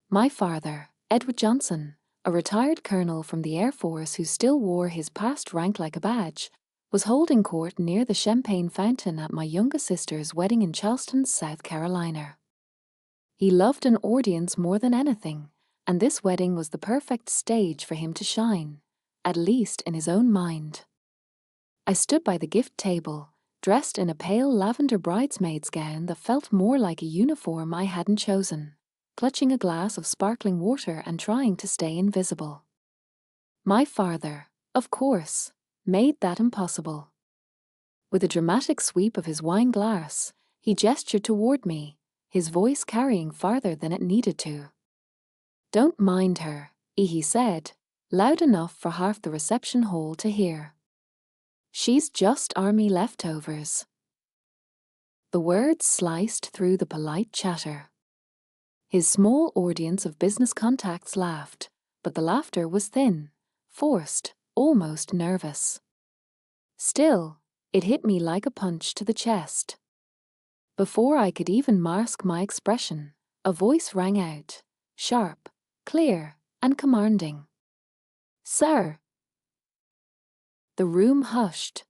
My father, Edward Johnson, a retired colonel from the Air Force who still wore his past rank like a badge, was holding court near the Champagne Fountain at my youngest sister's wedding in Charleston, South Carolina. He loved an audience more than anything, and this wedding was the perfect stage for him to shine, at least in his own mind. I stood by the gift table, dressed in a pale lavender bridesmaid's gown that felt more like a uniform I hadn't chosen, clutching a glass of sparkling water and trying to stay invisible. My father, of course, made that impossible. With a dramatic sweep of his wine glass, he gestured toward me, his voice carrying farther than it needed to. "Don't mind her," he said, loud enough for half the reception hall to hear. "She's just army leftovers." The words sliced through the polite chatter. His small audience of business contacts laughed, but the laughter was thin, forced, almost nervous. Still, it hit me like a punch to the chest. Before I could even mask my expression, a voice rang out, sharp, clear, and commanding. "Sir!" The room hushed.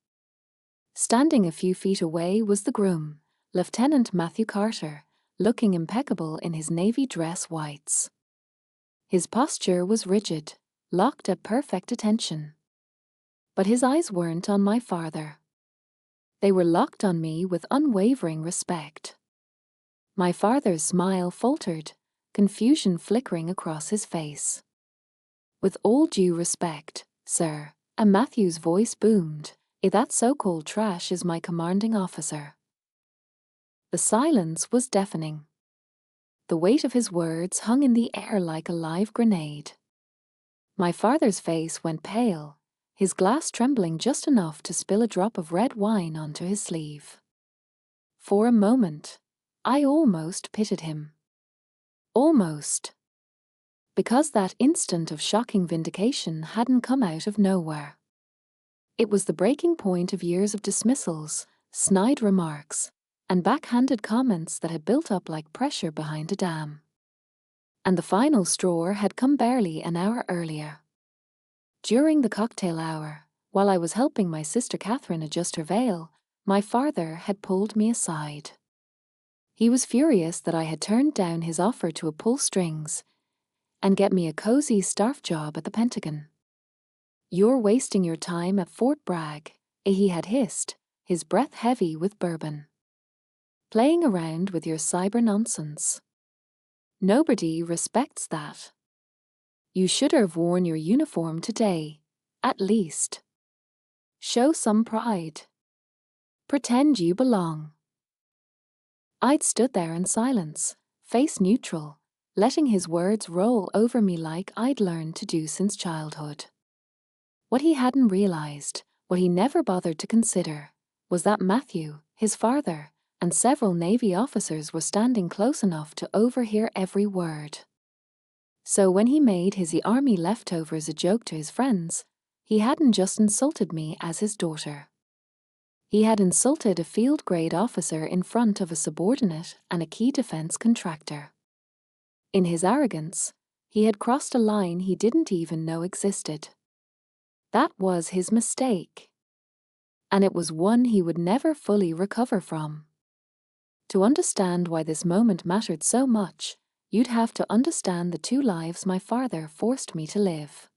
Standing a few feet away was the groom, Lieutenant Matthew Carter, looking impeccable in his navy dress whites. His posture was rigid, locked at perfect attention. But his eyes weren't on my father. They were locked on me with unwavering respect. My father's smile faltered, confusion flickering across his face. "With all due respect, sir," and Matthew's voice boomed, "that so-called trash is my commanding officer." The silence was deafening. The weight of his words hung in the air like a live grenade. My father's face went pale, his glass trembling just enough to spill a drop of red wine onto his sleeve. For a moment, I almost pitied him. Almost. Because that instant of shocking vindication hadn't come out of nowhere. It was the breaking point of years of dismissals, snide remarks, and backhanded comments that had built up like pressure behind a dam. And the final straw had come barely an hour earlier. During the cocktail hour, while I was helping my sister Catherine adjust her veil, my father had pulled me aside. He was furious that I had turned down his offer to pull strings and get me a cozy staff job at the Pentagon. "You're wasting your time at Fort Bragg," he had hissed, his breath heavy with bourbon. "Playing around with your cyber nonsense. Nobody respects that. You should have worn your uniform today, at least. Show some pride. Pretend you belong." I'd stood there in silence, face neutral, letting his words roll over me like I'd learned to do since childhood. What he hadn't realized, what he never bothered to consider, was that Matthew, his father, and several Navy officers were standing close enough to overhear every word. So when he made his Army leftovers a joke to his friends, he hadn't just insulted me as his daughter. He had insulted a field-grade officer in front of a subordinate and a key defense contractor. In his arrogance, he had crossed a line he didn't even know existed. That was his mistake. And it was one he would never fully recover from. To understand why this moment mattered so much, you'd have to understand the two lives my father forced me to live.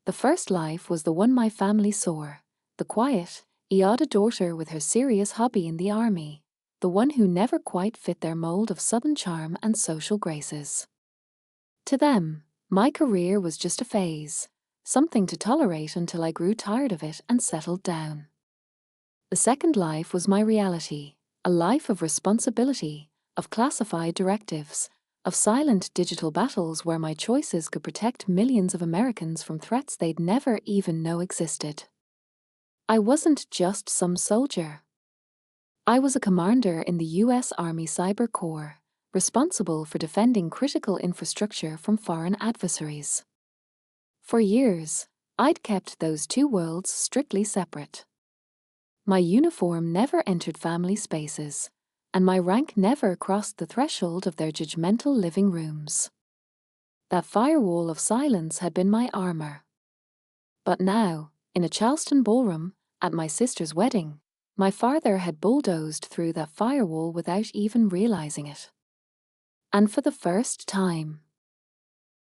The first life was the one my family saw, the quiet, Iada daughter with her serious hobby in the army, the one who never quite fit their mold of southern charm and social graces. To them, my career was just a phase, something to tolerate until I grew tired of it and settled down. The second life was my reality, a life of responsibility, of classified directives, of silent digital battles where my choices could protect millions of Americans from threats they'd never even know existed. I wasn't just some soldier. I was a commander in the U.S. Army Cyber Corps, responsible for defending critical infrastructure from foreign adversaries. For years, I'd kept those two worlds strictly separate. My uniform never entered family spaces, and my rank never crossed the threshold of their judgmental living rooms. That firewall of silence had been my armor. But now, in a Charleston ballroom, at my sister's wedding, my father had bulldozed through that firewall without even realizing it. And for the first time,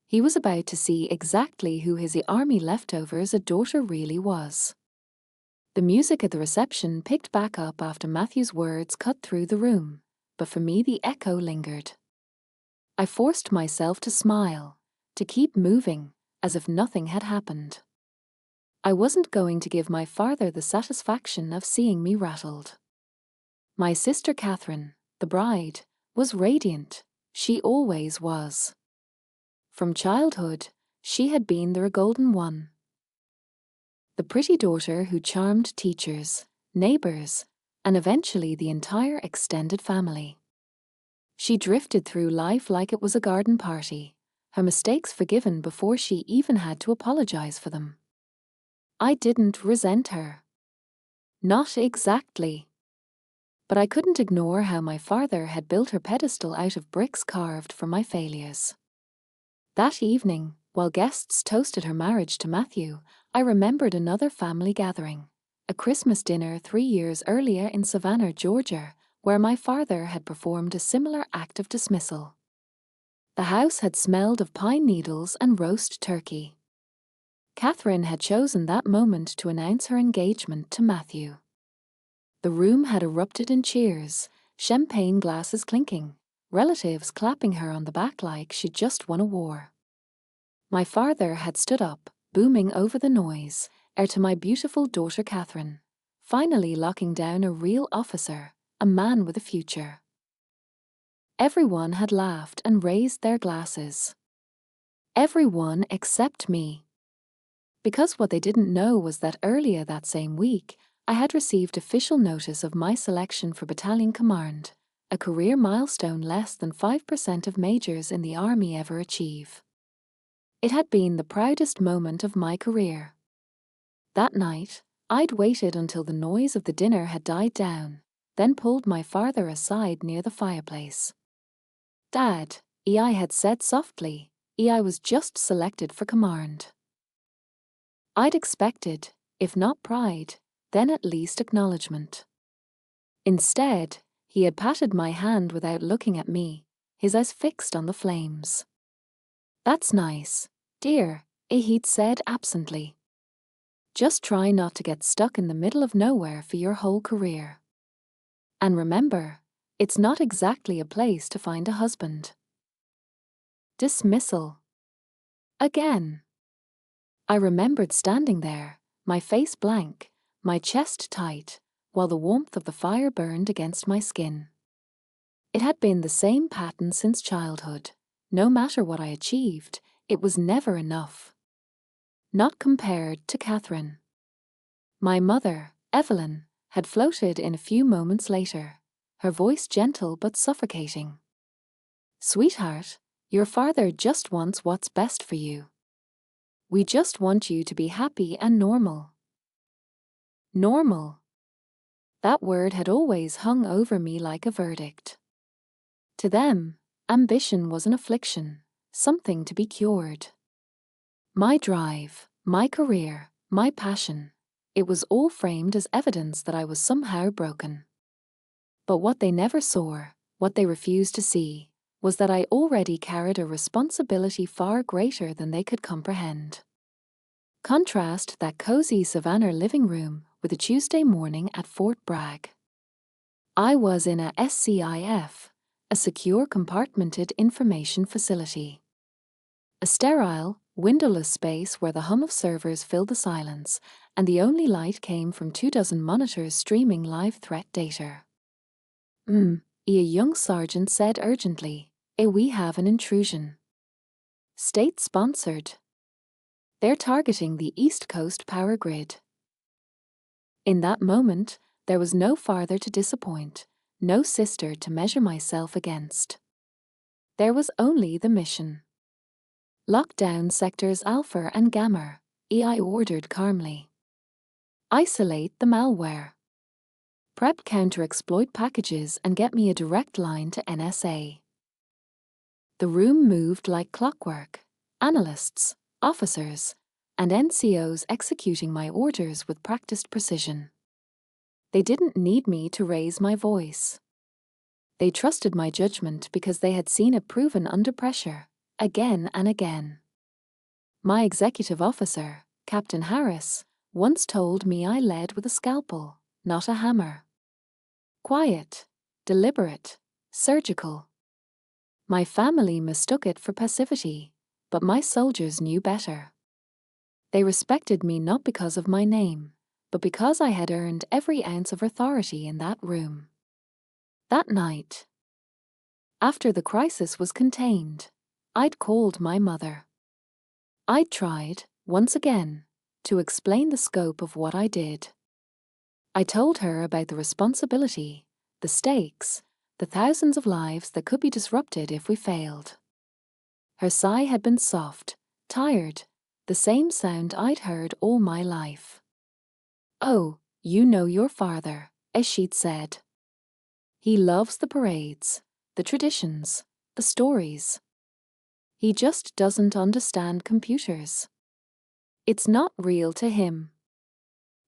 he was about to see exactly who his army leftovers a daughter really was. The music at the reception picked back up after Matthew's words cut through the room, but for me the echo lingered. I forced myself to smile, to keep moving, as if nothing had happened. I wasn't going to give my father the satisfaction of seeing me rattled. My sister Catherine, the bride, was radiant. She always was. From childhood, she had been the golden one. The pretty daughter who charmed teachers, neighbors, and eventually the entire extended family. She drifted through life like it was a garden party, her mistakes forgiven before she even had to apologize for them. I didn't resent her. Not exactly. But I couldn't ignore how my father had built her pedestal out of bricks carved from my failures. That evening, while guests toasted her marriage to Matthew, I remembered another family gathering, a Christmas dinner 3 years earlier in Savannah, Georgia, where my father had performed a similar act of dismissal. The house had smelled of pine needles and roast turkey. Catherine had chosen that moment to announce her engagement to Matthew. The room had erupted in cheers, champagne glasses clinking, relatives clapping her on the back like she'd just won a war. My father had stood up, booming over the noise, heir to my beautiful daughter Catherine, finally locking down a real officer, a man with a future. Everyone had laughed and raised their glasses. Everyone except me. Because what they didn't know was that earlier that same week, I had received official notice of my selection for Battalion Command, a career milestone less than 5% of majors in the Army ever achieve. It had been the proudest moment of my career. That night, I'd waited until the noise of the dinner had died down, then pulled my father aside near the fireplace. "Dad," I had said softly, I was just selected for command. I'd expected, if not pride, then at least acknowledgement. Instead, he had patted my hand without looking at me, his eyes fixed on the flames. "That's nice, dear," he'd said absently. "Just try not to get stuck in the middle of nowhere for your whole career. And remember, it's not exactly a place to find a husband." Dismissal. Again. I remembered standing there, my face blank, my chest tight, while the warmth of the fire burned against my skin. It had been the same pattern since childhood. No matter what I achieved, it was never enough. Not compared to Catherine. My mother, Evelyn, had floated in a few moments later, her voice gentle but suffocating. "Sweetheart, your father just wants what's best for you. We just want you to be happy and normal." Normal. That word had always hung over me like a verdict. To them, ambition was an affliction, something to be cured. My drive, my career, my passion, it was all framed as evidence that I was somehow broken. But what they never saw, what they refused to see, was that I already carried a responsibility far greater than they could comprehend. Contrast that cozy Savannah living room with a Tuesday morning at Fort Bragg. I was in a SCIF, a secure compartmented information facility. A sterile, windowless space where the hum of servers filled the silence, and the only light came from 24 monitors streaming live threat data. A young sergeant said urgently, "We have an intrusion." State-sponsored. They're targeting the East Coast power grid. In that moment, there was no father to disappoint, no sister to measure myself against. There was only the mission. "Lock down sectors Alpha and Gamma," I ordered calmly. "Isolate the malware. Prep counter-exploit packages and get me a direct line to NSA." The room moved like clockwork, analysts, officers, and NCOs executing my orders with practiced precision. They didn't need me to raise my voice. They trusted my judgment because they had seen it proven under pressure, again and again. My executive officer, Captain Harris, once told me I led with a scalpel, not a hammer. Quiet, deliberate, surgical. My family mistook it for passivity, but my soldiers knew better. They respected me not because of my name, but because I had earned every ounce of authority in that room. That night, after the crisis was contained, I'd called my mother. I'd tried, once again, to explain the scope of what I did. I told her about the responsibility, the stakes, the thousands of lives that could be disrupted if we failed. Her sigh had been soft, tired, the same sound I'd heard all my life. "Oh, you know your father," as she'd said. "He loves the parades, the traditions, the stories. He just doesn't understand computers. It's not real to him.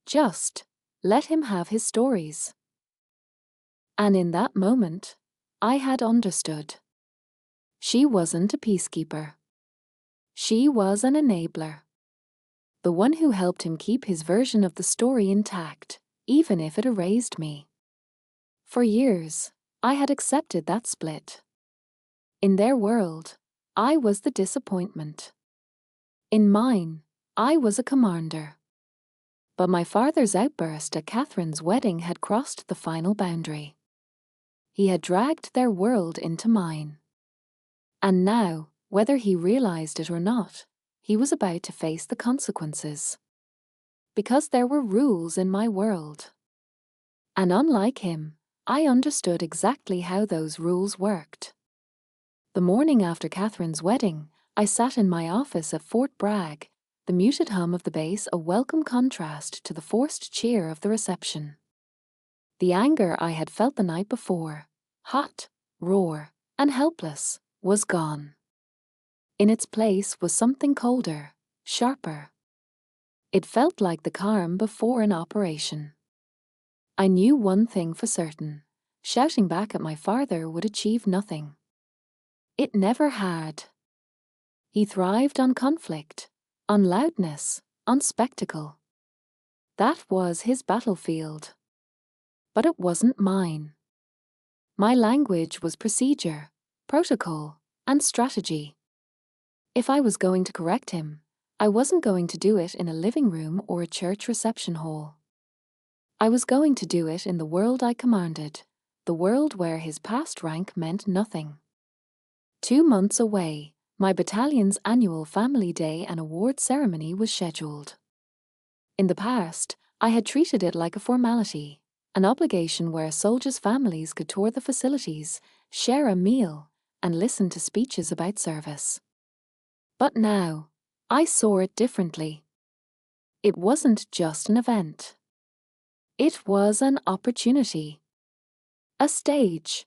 Just let him have his stories." And in that moment, I had understood. She wasn't a peacekeeper. She was an enabler. The one who helped him keep his version of the story intact, even if it erased me. For years, I had accepted that split. In their world, I was the disappointment. In mine, I was a commander. But my father's outburst at Catherine's wedding had crossed the final boundary. He had dragged their world into mine. And now, whether he realized it or not, he was about to face the consequences. Because there were rules in my world. And unlike him, I understood exactly how those rules worked. The morning after Catherine's wedding, I sat in my office at Fort Bragg, the muted hum of the base a welcome contrast to the forced cheer of the reception. The anger I had felt the night before, hot, raw, and helpless, was gone. In its place was something colder, sharper. It felt like the calm before an operation. I knew one thing for certain: shouting back at my father would achieve nothing. It never had. He thrived on conflict, on loudness, on spectacle. That was his battlefield. But it wasn't mine. My language was procedure, protocol, and strategy. If I was going to correct him, I wasn't going to do it in a living room or a church reception hall. I was going to do it in the world I commanded, the world where his past rank meant nothing. 2 months away, my battalion's annual Family Day and award ceremony was scheduled. In the past, I had treated it like a formality, an obligation where soldiers' families could tour the facilities, share a meal, and listen to speeches about service. But now, I saw it differently. It wasn't just an event. It was an opportunity. A stage.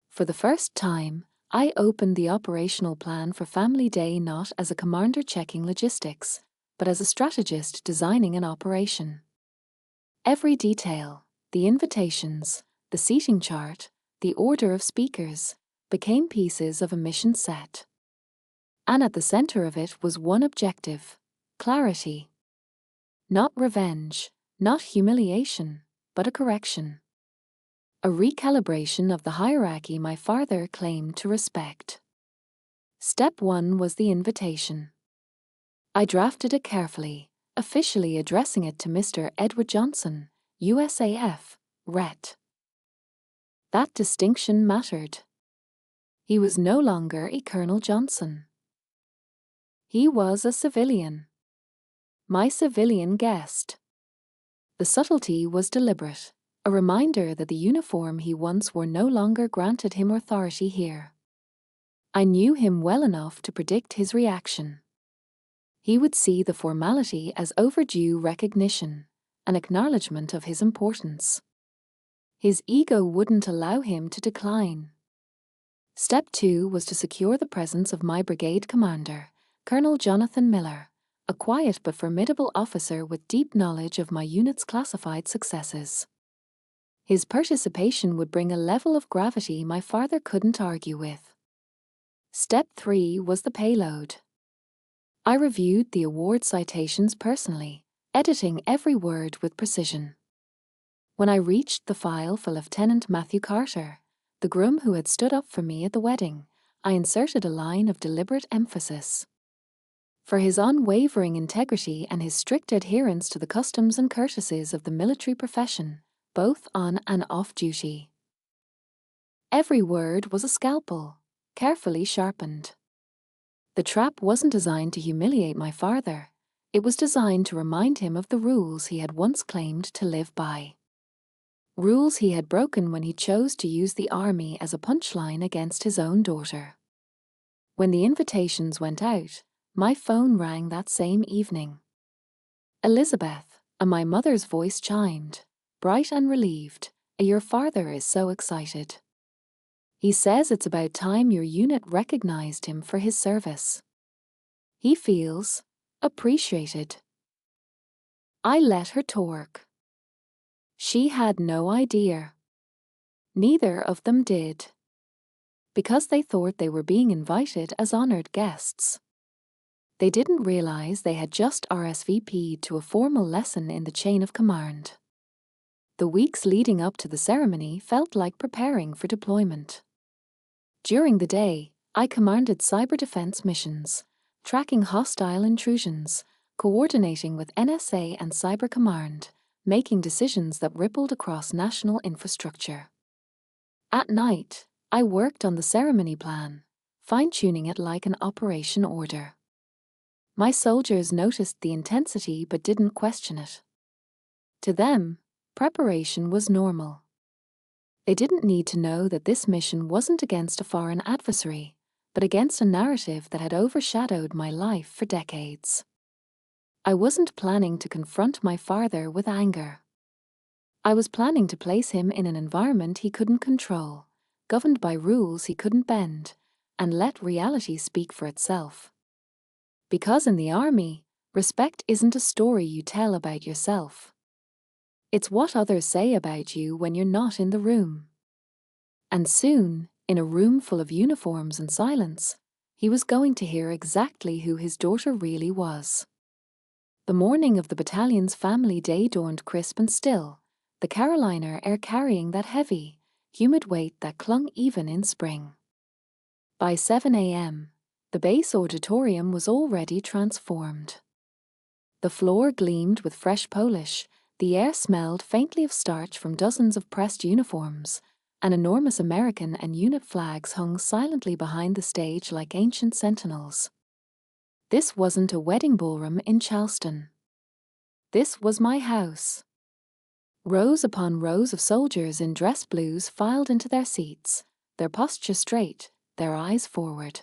For the first time, I opened the operational plan for Family Day not as a commander checking logistics, but as a strategist designing an operation. Every detail, the invitations, the seating chart, the order of speakers, became pieces of a mission set. And at the center of it was one objective: clarity. Not revenge, not humiliation, but a correction. A recalibration of the hierarchy my father claimed to respect. Step 1 was the invitation. I drafted it carefully, officially addressing it to Mr. Edward Johnson, USAF, RET. That distinction mattered. He was no longer a Colonel Johnson. He was a civilian. My civilian guest. The subtlety was deliberate, a reminder that the uniform he once wore no longer granted him authority here. I knew him well enough to predict his reaction. He would see the formality as overdue recognition, an acknowledgement of his importance. His ego wouldn't allow him to decline. Step 2 was to secure the presence of my brigade commander, Colonel Jonathan Miller, a quiet but formidable officer with deep knowledge of my unit's classified successes. His participation would bring a level of gravity my father couldn't argue with. Step 3 was the payload. I reviewed the award citations personally, editing every word with precision. When I reached the file for Lieutenant Matthew Carter, the groom who had stood up for me at the wedding, I inserted a line of deliberate emphasis. For his unwavering integrity and his strict adherence to the customs and courtesies of the military profession, both on and off duty. Every word was a scalpel, carefully sharpened. The trap wasn't designed to humiliate my father. It was designed to remind him of the rules he had once claimed to live by. Rules he had broken when he chose to use the army as a punchline against his own daughter. When the invitations went out, my phone rang that same evening. Elizabeth, and my mother's voice chimed, bright and relieved. Your father is so excited. He says it's about time your unit recognized him for his service. He feels appreciated. I let her talk. She had no idea. Neither of them did. Because they thought they were being invited as honored guests. They didn't realize they had just RSVP'd to a formal lesson in the chain of command. The weeks leading up to the ceremony felt like preparing for deployment. During the day, I commanded cyber defense missions, tracking hostile intrusions, coordinating with NSA and Cyber Command, making decisions that rippled across national infrastructure. At night, I worked on the ceremony plan, fine-tuning it like an operation order. My soldiers noticed the intensity but didn't question it. To them, preparation was normal. They didn't need to know that this mission wasn't against a foreign adversary, but against a narrative that had overshadowed my life for decades. I wasn't planning to confront my father with anger. I was planning to place him in an environment he couldn't control, governed by rules he couldn't bend, and let reality speak for itself. Because in the army, respect isn't a story you tell about yourself. It's what others say about you when you're not in the room. And soon, in a room full of uniforms and silence, he was going to hear exactly who his daughter really was. The morning of the battalion's family day dawned crisp and still, the Carolina air carrying that heavy, humid weight that clung even in spring. By 7 a.m., the base auditorium was already transformed. The floor gleamed with fresh polish, the air smelled faintly of starch from dozens of pressed uniforms, and enormous American and unit flags hung silently behind the stage like ancient sentinels. This wasn't a wedding ballroom in Charleston. This was my house. Rows upon rows of soldiers in dress blues filed into their seats, their posture straight, their eyes forward.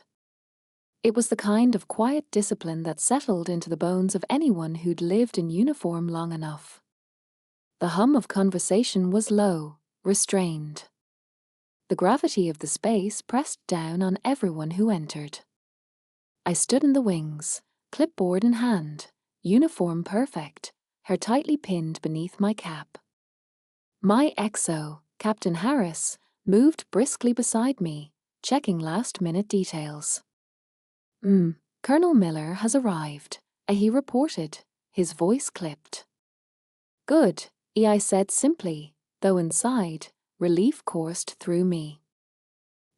It was the kind of quiet discipline that settled into the bones of anyone who'd lived in uniform long enough. The hum of conversation was low, restrained. The gravity of the space pressed down on everyone who entered. I stood in the wings, clipboard in hand, uniform perfect, hair tightly pinned beneath my cap. My XO, Captain Harris, moved briskly beside me, checking last-minute details. Colonel Miller has arrived, he reported, his voice clipped. Good, I said simply, though inside, relief coursed through me.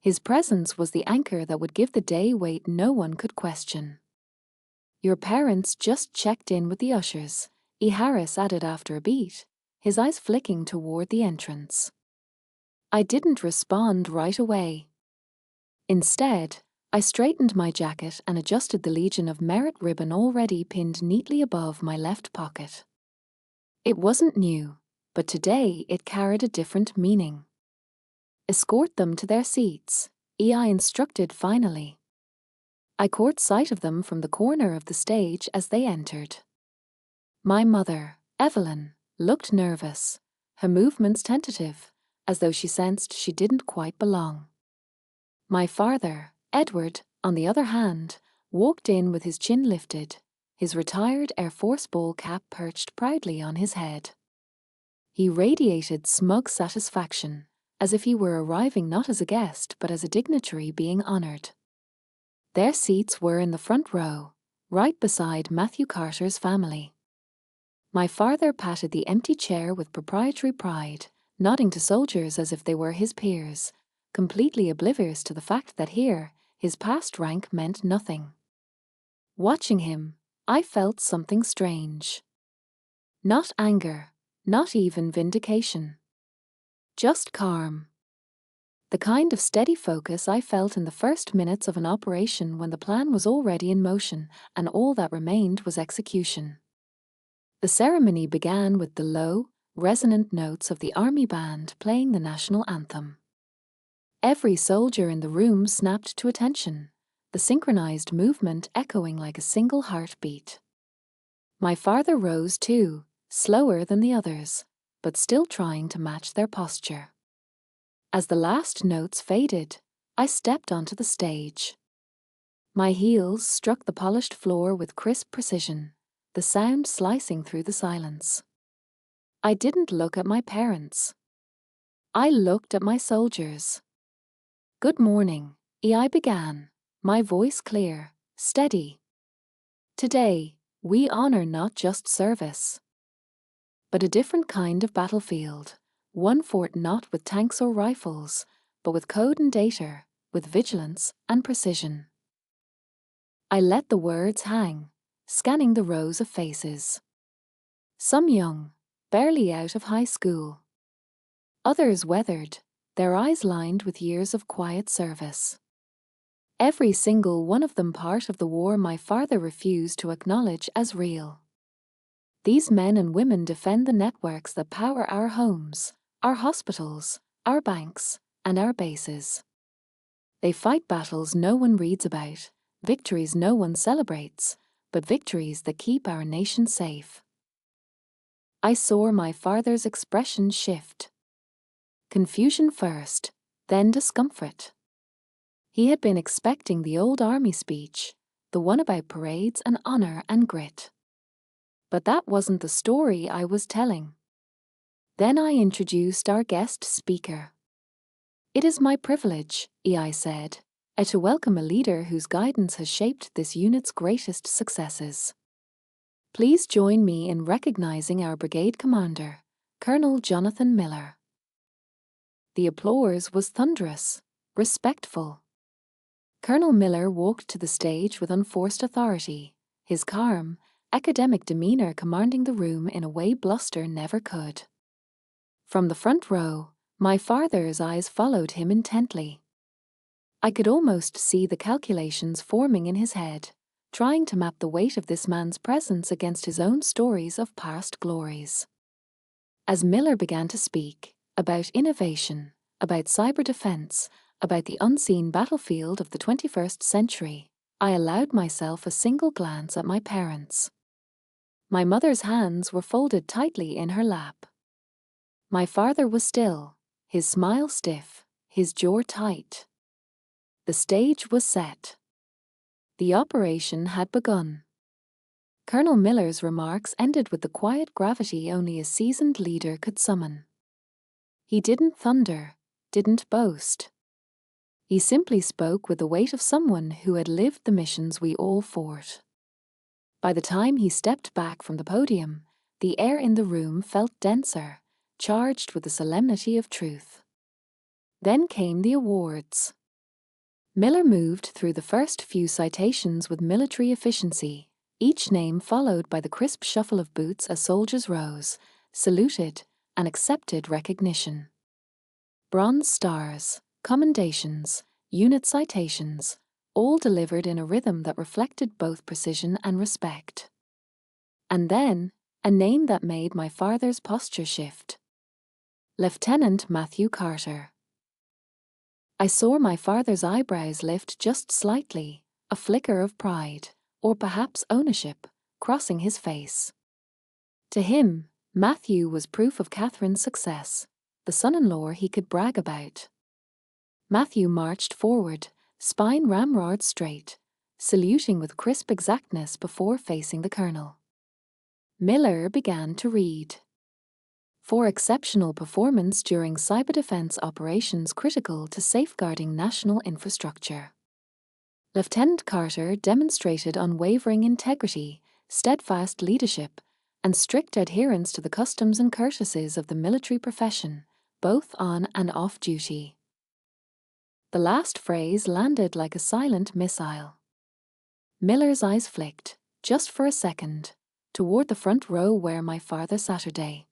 His presence was the anchor that would give the day weight no one could question. Your parents just checked in with the ushers, Harris added after a beat, his eyes flicking toward the entrance. I didn't respond right away. Instead, I straightened my jacket and adjusted the Legion of Merit ribbon already pinned neatly above my left pocket. It wasn't new, but today it carried a different meaning. Escort them to their seats, I instructed finally. I caught sight of them from the corner of the stage as they entered. My mother, Evelyn, looked nervous, her movements tentative, as though she sensed she didn't quite belong. My father, Edward, on the other hand, walked in with his chin lifted, his retired Air Force ball cap perched proudly on his head. He radiated smug satisfaction, as if he were arriving not as a guest but as a dignitary being honored. Their seats were in the front row, right beside Matthew Carter's family. My father patted the empty chair with proprietary pride, nodding to soldiers as if they were his peers, completely oblivious to the fact that here, his past rank meant nothing. Watching him, I felt something strange. Not anger, not even vindication. Just calm. The kind of steady focus I felt in the first minutes of an operation when the plan was already in motion and all that remained was execution. The ceremony began with the low, resonant notes of the army band playing the national anthem. Every soldier in the room snapped to attention, the synchronized movement echoing like a single heartbeat. My father rose too, slower than the others, but still trying to match their posture. As the last notes faded, I stepped onto the stage. My heels struck the polished floor with crisp precision, the sound slicing through the silence. I didn't look at my parents. I looked at my soldiers. "Good morning," I began, my voice clear, steady. "Today, we honor not just service, but a different kind of battlefield, one fought not with tanks or rifles, but with code and data, with vigilance and precision." I let the words hang, scanning the rows of faces. Some young, barely out of high school. Others weathered, their eyes lined with years of quiet service. Every single one of them part of the war my father refused to acknowledge as real. These men and women defend the networks that power our homes, our hospitals, our banks, and our bases. They fight battles no one reads about, victories no one celebrates, but victories that keep our nation safe. I saw my father's expression shift. Confusion first, then discomfort. He had been expecting the old army speech, the one about parades and honor and grit. But that wasn't the story I was telling. Then I introduced our guest speaker. "It is my privilege," I said, "to welcome a leader whose guidance has shaped this unit's greatest successes. Please join me in recognizing our brigade commander, Colonel Jonathan Miller." The applause was thunderous, respectful. Colonel Miller walked to the stage with unforced authority, his calm, academic demeanor commanding the room in a way bluster never could. From the front row, my father's eyes followed him intently. I could almost see the calculations forming in his head, trying to map the weight of this man's presence against his own stories of past glories. As Miller began to speak about innovation, about cyber defense, about the unseen battlefield of the 21st century, I allowed myself a single glance at my parents. My mother's hands were folded tightly in her lap. My father was still, his smile stiff, his jaw tight. The stage was set. The operation had begun. Colonel Miller's remarks ended with the quiet gravity only a seasoned leader could summon. He didn't thunder, didn't boast. He simply spoke with the weight of someone who had lived the missions we all fought. By the time he stepped back from the podium, the air in the room felt denser, charged with the solemnity of truth. Then came the awards. Miller moved through the first few citations with military efficiency, each name followed by the crisp shuffle of boots as soldiers rose, saluted, and accepted recognition. Bronze stars, commendations, unit citations, all delivered in a rhythm that reflected both precision and respect. And then, a name that made my father's posture shift. Lieutenant Matthew Carter. I saw my father's eyebrows lift just slightly, a flicker of pride, or perhaps ownership, crossing his face. To him, Matthew was proof of Catherine's success, the son-in-law he could brag about. Matthew marched forward, spine ramrod straight, saluting with crisp exactness before facing the colonel. Miller began to read. For exceptional performance during cyber defense operations critical to safeguarding national infrastructure. Lieutenant Carter demonstrated unwavering integrity, steadfast leadership, and strict adherence to the customs and courtesies of the military profession, both on and off duty. The last phrase landed like a silent missile. Miller's eyes flicked, just for a second, toward the front row where my father Saturday.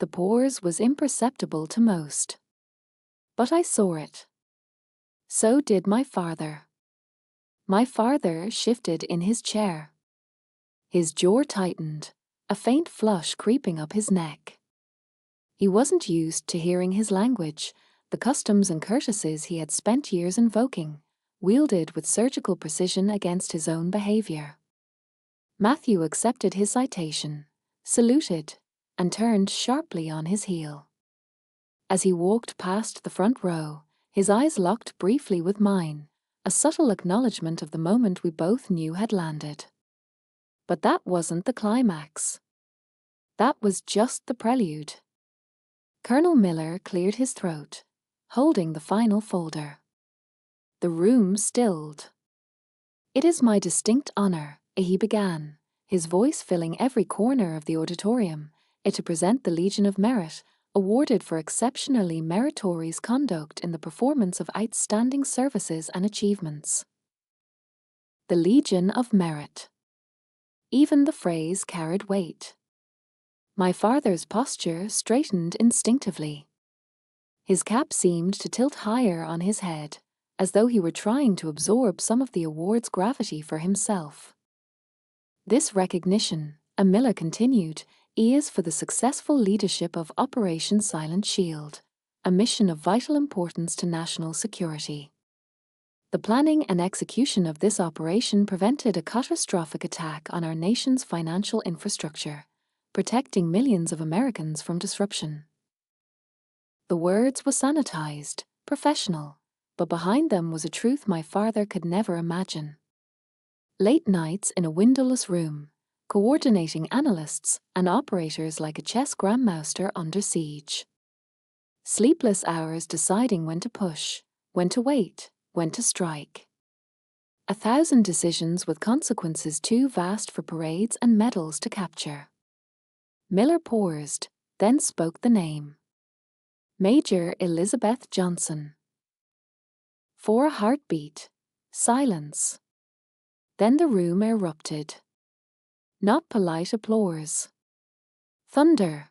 The pause was imperceptible to most. But I saw it. So did my father. My father shifted in his chair. His jaw tightened, a faint flush creeping up his neck. He wasn't used to hearing his language, the customs and courtesies he had spent years invoking, wielded with surgical precision against his own behavior. Matthew accepted his citation, saluted, and turned sharply on his heel. As he walked past the front row, his eyes locked briefly with mine, a subtle acknowledgement of the moment we both knew had landed. But that wasn't the climax. That was just the prelude. Colonel Miller cleared his throat, holding the final folder. The room stilled. "It is my distinct honor," he began, his voice filling every corner of the auditorium, to present the Legion of Merit, awarded for exceptionally meritorious conduct in the performance of outstanding services and achievements. The Legion of Merit. Even the phrase carried weight. My father's posture straightened instinctively. His cap seemed to tilt higher on his head, as though he were trying to absorb some of the award's gravity for himself. This recognition, Miller continued, is for the successful leadership of Operation Silent Shield, a mission of vital importance to national security. The planning and execution of this operation prevented a catastrophic attack on our nation's financial infrastructure, protecting millions of Americans from disruption. The words were sanitized, professional, but behind them was a truth my father could never imagine. Late nights in a windowless room, coordinating analysts and operators like a chess grandmaster under siege. Sleepless hours deciding when to push, when to wait, when to strike. 1,000 decisions with consequences too vast for parades and medals to capture. Miller paused, then spoke the name. Major Elizabeth Johnson. For a heartbeat, silence. Then the room erupted. Not polite applause. Thunder.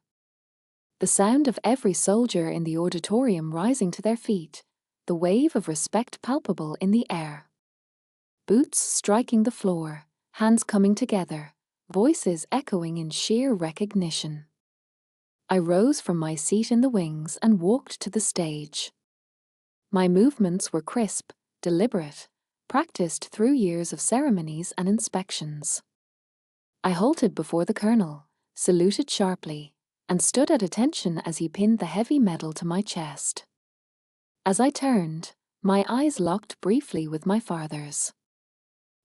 The sound of every soldier in the auditorium rising to their feet, the wave of respect palpable in the air. Boots striking the floor, hands coming together, voices echoing in sheer recognition. I rose from my seat in the wings and walked to the stage. My movements were crisp, deliberate, practiced through years of ceremonies and inspections. I halted before the colonel, saluted sharply, and stood at attention as he pinned the heavy medal to my chest. As I turned, my eyes locked briefly with my father's.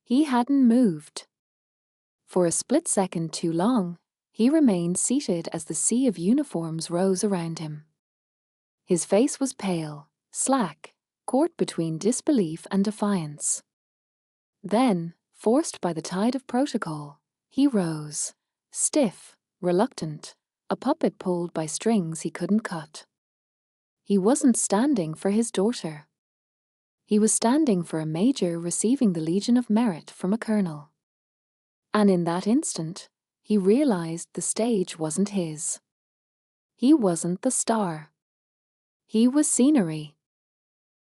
He hadn't moved. For a split second too long, he remained seated as the sea of uniforms rose around him. His face was pale, slack, caught between disbelief and defiance. Then, forced by the tide of protocol, he rose, stiff, reluctant, a puppet pulled by strings he couldn't cut. He wasn't standing for his daughter. He was standing for a major receiving the Legion of Merit from a colonel. And in that instant, he realized the stage wasn't his. He wasn't the star. He was scenery.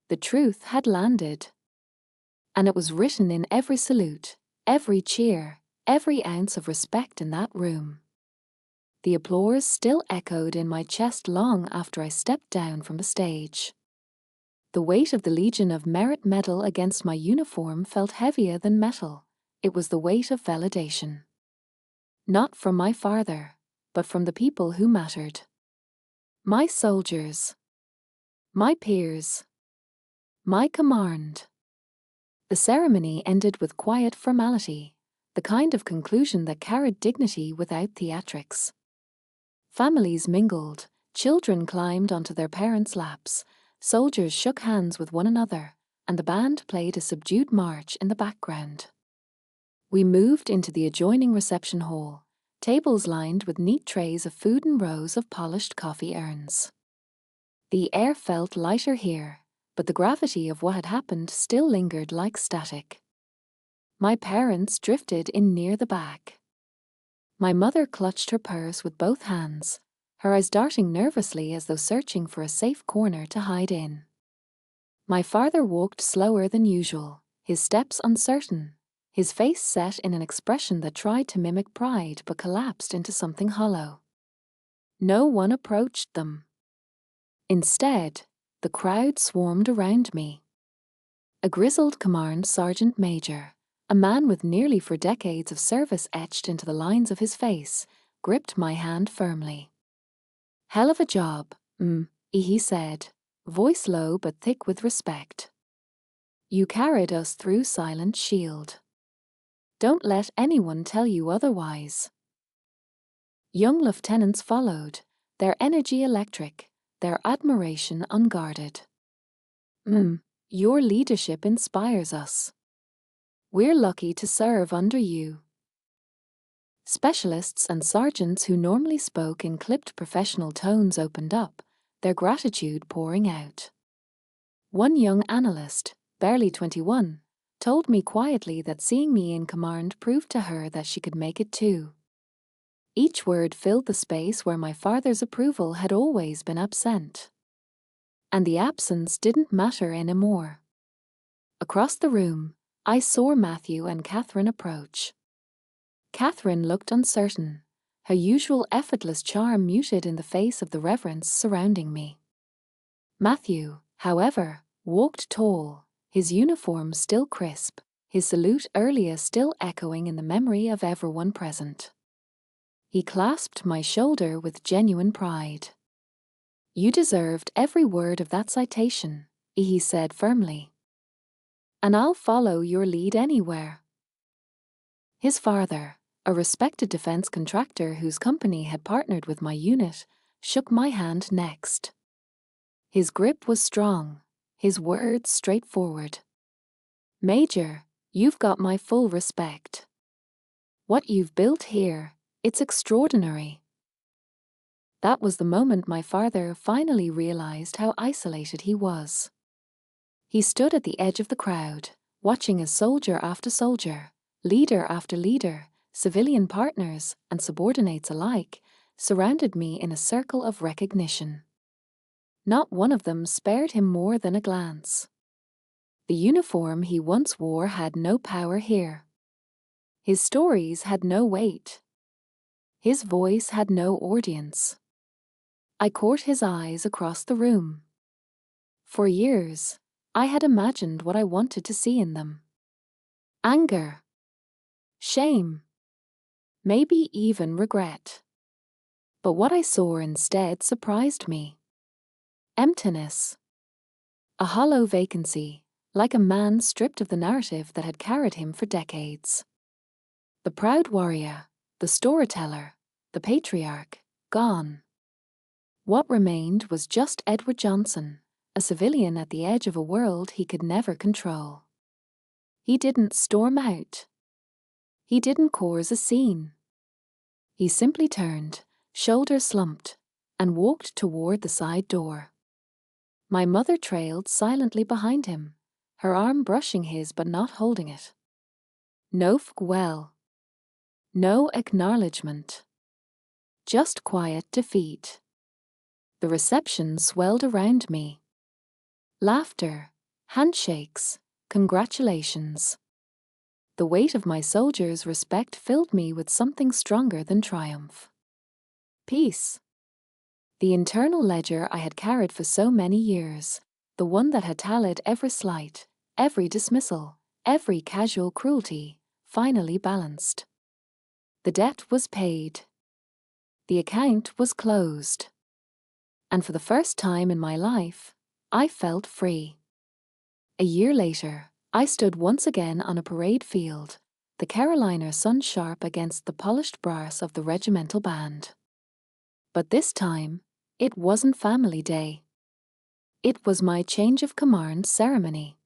The truth had landed. And it was written in every salute, every cheer, every ounce of respect in that room. The applause still echoed in my chest long after I stepped down from the stage. The weight of the Legion of Merit medal against my uniform felt heavier than metal. It was the weight of validation. Not from my father, but from the people who mattered. My soldiers. My peers. My command. The ceremony ended with quiet formality, the kind of conclusion that carried dignity without theatrics. Families mingled, children climbed onto their parents' laps, soldiers shook hands with one another, and the band played a subdued march in the background. We moved into the adjoining reception hall, tables lined with neat trays of food and rows of polished coffee urns. The air felt lighter here, but the gravity of what had happened still lingered like static. My parents drifted in near the back. My mother clutched her purse with both hands, her eyes darting nervously as though searching for a safe corner to hide in. My father walked slower than usual, his steps uncertain, his face set in an expression that tried to mimic pride but collapsed into something hollow. No one approached them. Instead, the crowd swarmed around me. A grizzled command sergeant major, a man with nearly 4 decades of service etched into the lines of his face, gripped my hand firmly. "Hell of a job, he said, voice low but thick with respect. "You carried us through Silent Shield. Don't let anyone tell you otherwise." Young lieutenants followed, their energy electric, their admiration unguarded. Your leadership inspires us. We're lucky to serve under you." Specialists and sergeants who normally spoke in clipped professional tones opened up, their gratitude pouring out. One young analyst, barely 21, told me quietly that seeing me in command proved to her that she could make it too. Each word filled the space where my father's approval had always been absent. And the absence didn't matter anymore. Across the room, I saw Matthew and Catherine approach. Catherine looked uncertain, her usual effortless charm muted in the face of the reverence surrounding me. Matthew, however, walked tall, his uniform still crisp, his salute earlier still echoing in the memory of everyone present. He clasped my shoulder with genuine pride. "You deserved every word of that citation," he said firmly. "And I'll follow your lead anywhere." His father, a respected defense contractor whose company had partnered with my unit, shook my hand next. His grip was strong, his words straightforward. "Major, you've got my full respect. What you've built here, it's extraordinary." That was the moment my father finally realized how isolated he was. He stood at the edge of the crowd, watching as soldier after soldier, leader after leader, civilian partners and subordinates alike, surrounded me in a circle of recognition. Not one of them spared him more than a glance. The uniform he once wore had no power here. His stories had no weight. His voice had no audience. I caught his eyes across the room. For years, I had imagined what I wanted to see in them. Anger. Shame. Maybe even regret. But what I saw instead surprised me. Emptiness. A hollow vacancy, like a man stripped of the narrative that had carried him for decades. The proud warrior, the storyteller, the patriarch, gone. What remained was just Edward Johnson, a civilian at the edge of a world he could never control. He didn't storm out. He didn't cause a scene. He simply turned, shoulders slumped, and walked toward the side door. My mother trailed silently behind him, her arm brushing his but not holding it. No farewell. No acknowledgement. Just quiet defeat. The reception swelled around me. Laughter, handshakes, congratulations. The weight of my soldiers' respect filled me with something stronger than triumph. Peace. The internal ledger I had carried for so many years, the one that had tallied every slight, every dismissal, every casual cruelty, finally balanced. The debt was paid. The account was closed. And for the first time in my life, I felt free. A year later, I stood once again on a parade field, the Carolina sun sharp against the polished brass of the regimental band. But this time, it wasn't Family Day. It was my change of command ceremony.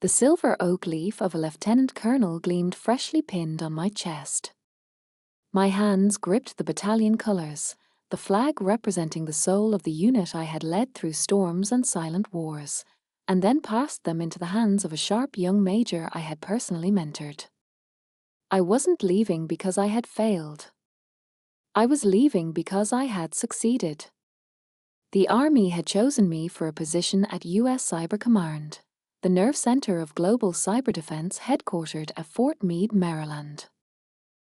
The silver oak leaf of a lieutenant colonel gleamed freshly pinned on my chest. My hands gripped the battalion colours, the flag representing the soul of the unit I had led through storms and silent wars, and then passed them into the hands of a sharp young major I had personally mentored. I wasn't leaving because I had failed. I was leaving because I had succeeded. The Army had chosen me for a position at US Cyber Command, the nerve center of global cyber defense headquartered at Fort Meade, Maryland.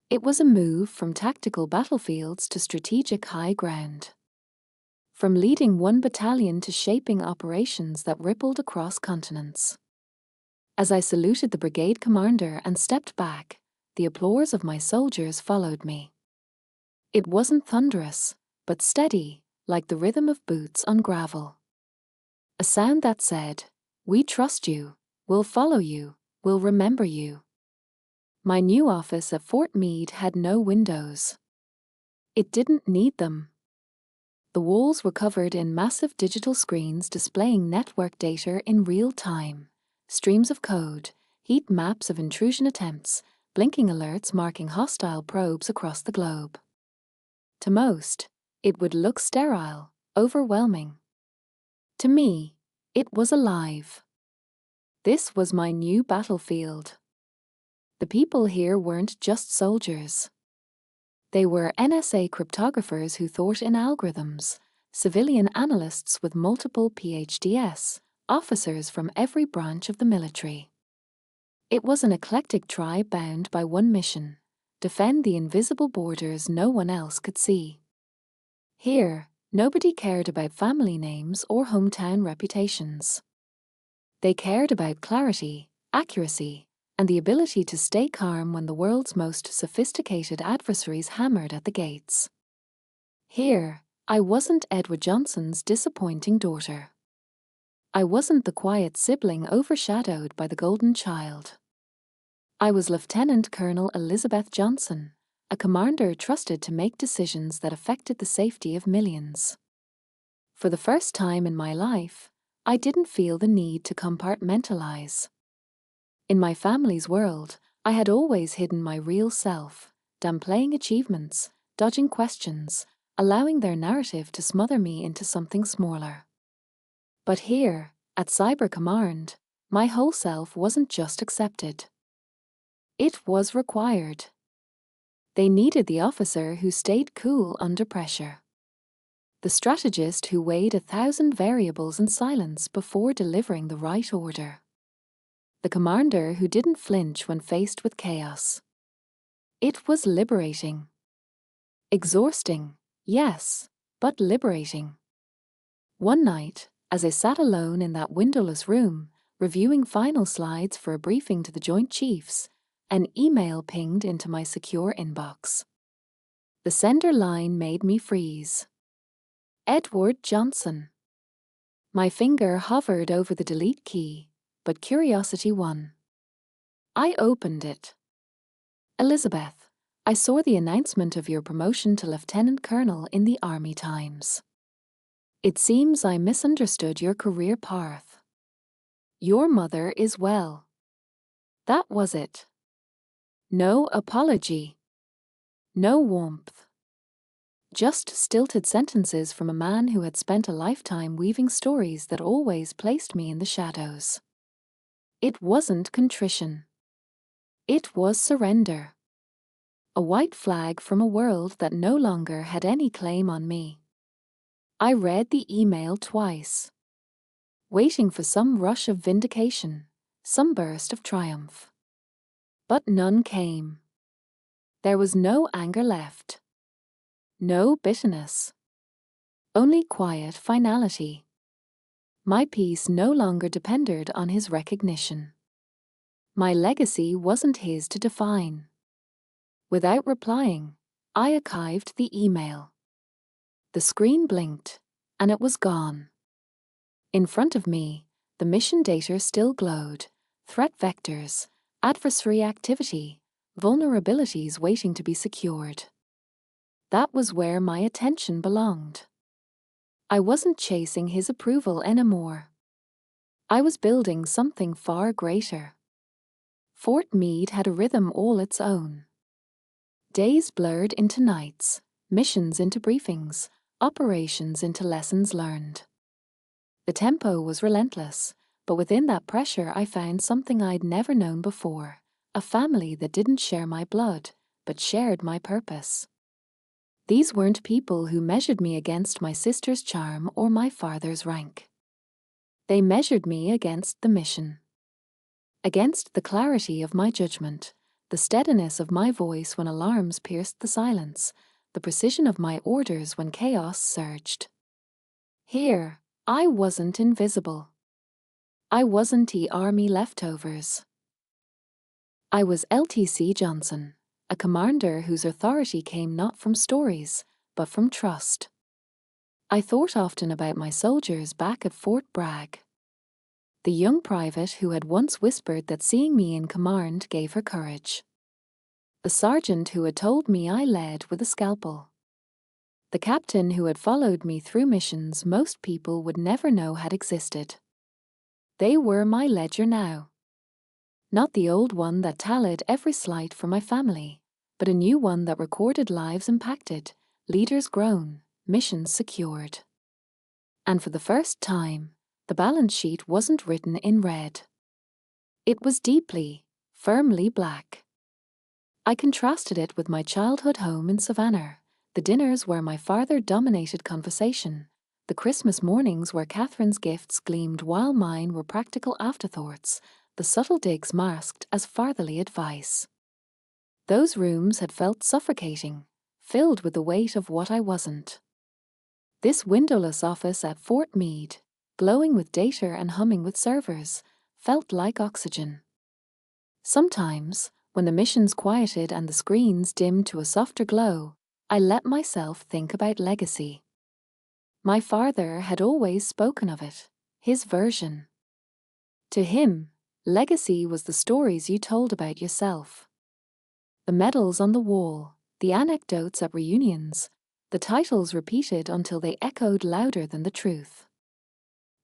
It was a move from tactical battlefields to strategic high ground. From leading one battalion to shaping operations that rippled across continents. As I saluted the brigade commander and stepped back, the applause of my soldiers followed me. It wasn't thunderous, but steady, like the rhythm of boots on gravel. A sound that said, "We trust you, we'll follow you, we'll remember you." My new office at Fort Meade had no windows. It didn't need them. The walls were covered in massive digital screens displaying network data in real time, streams of code, heat maps of intrusion attempts, blinking alerts marking hostile probes across the globe. To most, it would look sterile, overwhelming. To me, it was alive. This was my new battlefield. The people here weren't just soldiers. They were NSA cryptographers who thought in algorithms, civilian analysts with multiple PhDs, officers from every branch of the military. It was an eclectic tribe bound by one mission: defend the invisible borders no one else could see. Here, nobody cared about family names or hometown reputations. They cared about clarity, accuracy, and the ability to stay calm when the world's most sophisticated adversaries hammered at the gates. Here, I wasn't Edward Johnson's disappointing daughter. I wasn't the quiet sibling overshadowed by the golden child. I was Lieutenant Colonel Elizabeth Johnson, a commander trusted to make decisions that affected the safety of millions. For the first time in my life, I didn't feel the need to compartmentalize. In my family's world, I had always hidden my real self, downplaying achievements, dodging questions, allowing their narrative to smother me into something smaller. But here, at Cyber Command, my whole self wasn't just accepted. It was required. They needed the officer who stayed cool under pressure. The strategist who weighed 1,000 variables in silence before delivering the right order. The commander who didn't flinch when faced with chaos. It was liberating. Exhausting, yes, but liberating. One night, as I sat alone in that windowless room, reviewing final slides for a briefing to the Joint Chiefs, an email pinged into my secure inbox. The sender line made me freeze. Edward Johnson. My finger hovered over the delete key, but curiosity won. I opened it. Elizabeth, I saw the announcement of your promotion to Lieutenant Colonel in the Army Times. It seems I misunderstood your career path. Your mother is well. That was it. No apology. No warmth. Just stilted sentences from a man who had spent a lifetime weaving stories that always placed me in the shadows. It wasn't contrition. It was surrender. A white flag from a world that no longer had any claim on me. I read the email twice, waiting for some rush of vindication, some burst of triumph. But none came. There was no anger left. No bitterness. Only quiet finality. My peace no longer depended on his recognition. My legacy wasn't his to define. Without replying, I archived the email. The screen blinked, and it was gone. In front of me, the mission data still glowed, threat vectors, adversary activity, vulnerabilities waiting to be secured. That was where my attention belonged. I wasn't chasing his approval anymore. I was building something far greater. Fort Meade had a rhythm all its own. Days blurred into nights, missions into briefings, operations into lessons learned. The tempo was relentless, but within that pressure I found something I'd never known before, a family that didn't share my blood, but shared my purpose. These weren't people who measured me against my sister's charm or my father's rank. They measured me against the mission. Against the clarity of my judgment, the steadiness of my voice when alarms pierced the silence, the precision of my orders when chaos surged. Here, I wasn't invisible. I wasn't Army leftovers. I was LTC Johnson, a commander whose authority came not from stories, but from trust. I thought often about my soldiers back at Fort Bragg. The young private who had once whispered that seeing me in command gave her courage. The sergeant who had told me I led with a scalpel. The captain who had followed me through missions most people would never know had existed. They were my ledger now. Not the old one that tallied every slight for my family, but a new one that recorded lives impacted, leaders grown, missions secured. And for the first time, the balance sheet wasn't written in red. It was deeply, firmly black. I contrasted it with my childhood home in Savannah, the dinners where my father dominated conversation, the Christmas mornings where Catherine's gifts gleamed while mine were practical afterthoughts, the subtle digs masked as fatherly advice. Those rooms had felt suffocating, filled with the weight of what I wasn't. This windowless office at Fort Meade, glowing with data and humming with servers, felt like oxygen. Sometimes, when the missions quieted and the screens dimmed to a softer glow, I let myself think about legacy. My father had always spoken of it, his version. To him, legacy was the stories you told about yourself. The medals on the wall, the anecdotes at reunions, the titles repeated until they echoed louder than the truth.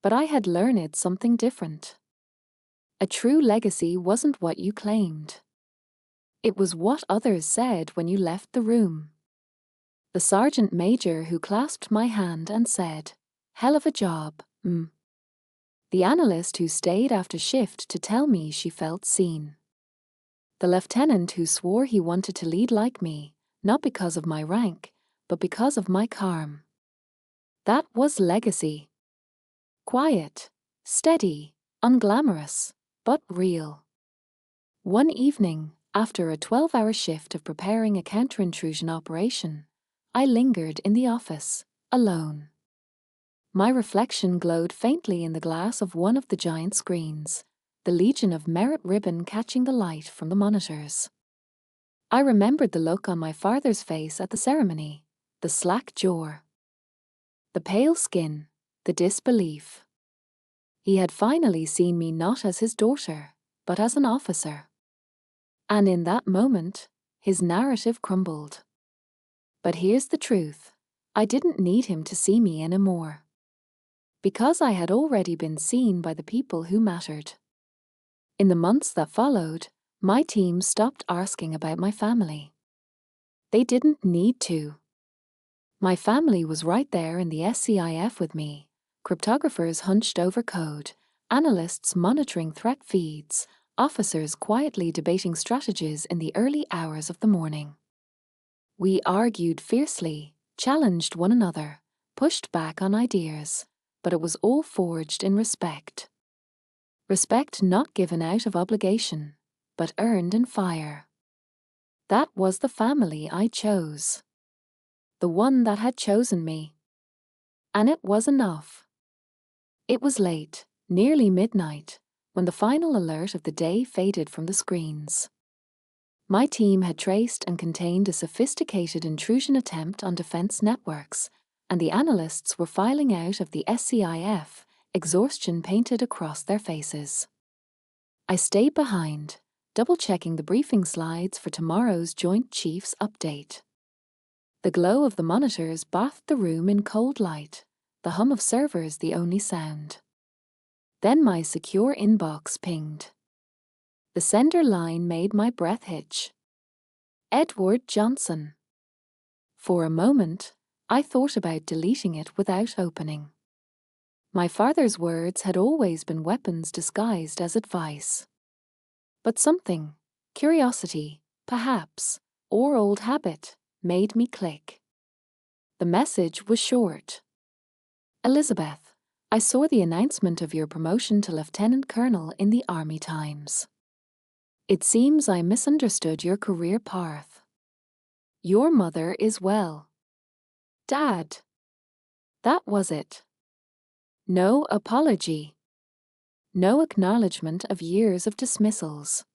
But I had learned something different. A true legacy wasn't what you claimed. It was what others said when you left the room. The sergeant major who clasped my hand and said, "Hell of a job, The analyst who stayed after shift to tell me she felt seen. The lieutenant who swore he wanted to lead like me, not because of my rank, but because of my calm. That was legacy. Quiet, steady, unglamorous, but real. One evening, after a 12-hour shift of preparing a counterintuition operation, I lingered in the office, alone. My reflection glowed faintly in the glass of one of the giant screens, the Legion of Merit ribbon catching the light from the monitors. I remembered the look on my father's face at the ceremony, the slack jaw, the pale skin, the disbelief. He had finally seen me not as his daughter, but as an officer. And in that moment, his narrative crumbled. But here's the truth. I didn't need him to see me anymore. Because I had already been seen by the people who mattered. In the months that followed, my team stopped asking about my family. They didn't need to. My family was right there in the SCIF with me, cryptographers hunched over code, analysts monitoring threat feeds, officers quietly debating strategies in the early hours of the morning. We argued fiercely, challenged one another, pushed back on ideas, but it was all forged in respect. Respect not given out of obligation, but earned in fire. That was the family I chose. The one that had chosen me. And it was enough. It was late, nearly midnight, when the final alert of the day faded from the screens. My team had traced and contained a sophisticated intrusion attempt on defense networks, and the analysts were filing out of the SCIF, exhaustion painted across their faces. I stayed behind, double-checking the briefing slides for tomorrow's Joint Chiefs update. The glow of the monitors bathed the room in cold light, the hum of servers the only sound. Then my secure inbox pinged. The sender line made my breath hitch. Edward Johnson. For a moment, I thought about deleting it without opening. My father's words had always been weapons disguised as advice. But something, curiosity, perhaps, or old habit, made me click. The message was short. Elizabeth, I saw the announcement of your promotion to Lieutenant Colonel in the Army Times. It seems I misunderstood your career path. Your mother is well. Dad. That was it. No apology. No acknowledgement of years of dismissals.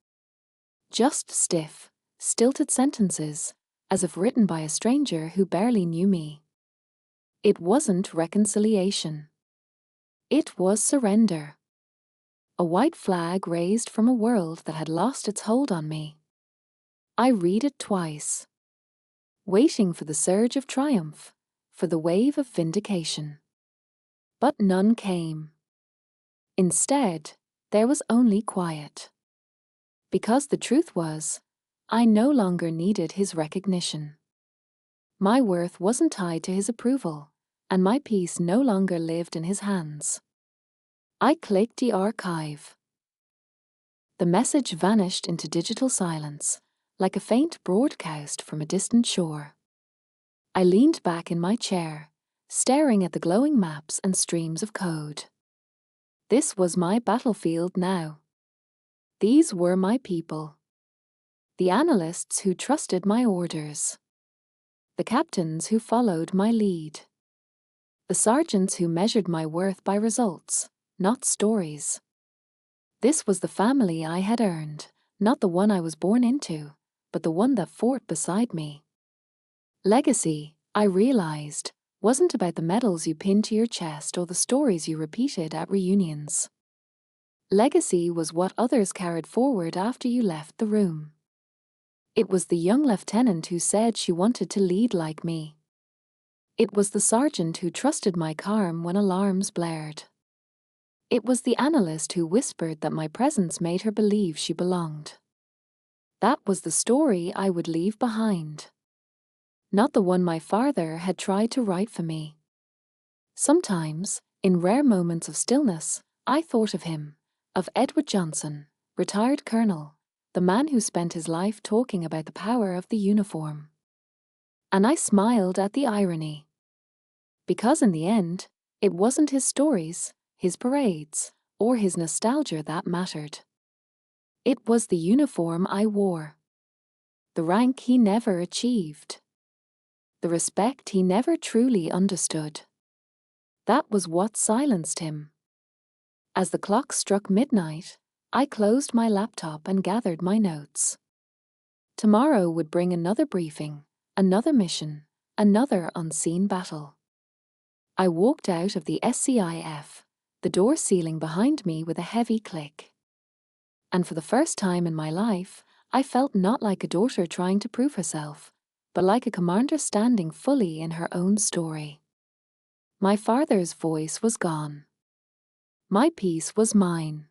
Just stiff, stilted sentences, as if written by a stranger who barely knew me. It wasn't reconciliation. It was surrender. A white flag raised from a world that had lost its hold on me. I read it twice, waiting for the surge of triumph, for the wave of vindication. But none came. Instead, there was only quiet. Because the truth was, I no longer needed his recognition. My worth wasn't tied to his approval, and my peace no longer lived in his hands. I clicked the archive. The message vanished into digital silence, like a faint broadcast from a distant shore. I leaned back in my chair, staring at the glowing maps and streams of code. This was my battlefield now. These were my people. The analysts who trusted my orders. The captains who followed my lead. The sergeants who measured my worth by results, not stories. This was the family I had earned, not the one I was born into, but the one that fought beside me. Legacy, I realized, wasn't about the medals you pinned to your chest or the stories you repeated at reunions. Legacy was what others carried forward after you left the room. It was the young lieutenant who said she wanted to lead like me. It was the sergeant who trusted my calm when alarms blared. It was the analyst who whispered that my presence made her believe she belonged. That was the story I would leave behind. Not the one my father had tried to write for me. Sometimes, in rare moments of stillness, I thought of him, of Edward Johnson, retired colonel, the man who spent his life talking about the power of the uniform. And I smiled at the irony. Because in the end, it wasn't his stories, his parades, or his nostalgia that mattered. It was the uniform I wore. The rank he never achieved. The respect he never truly understood. That was what silenced him. As the clock struck midnight, I closed my laptop and gathered my notes. Tomorrow would bring another briefing, another mission, another unseen battle. I walked out of the SCIF, the door sealing behind me with a heavy click. And for the first time in my life, I felt not like a daughter trying to prove herself, but like a commander standing fully in her own story. My father's voice was gone. My peace was mine.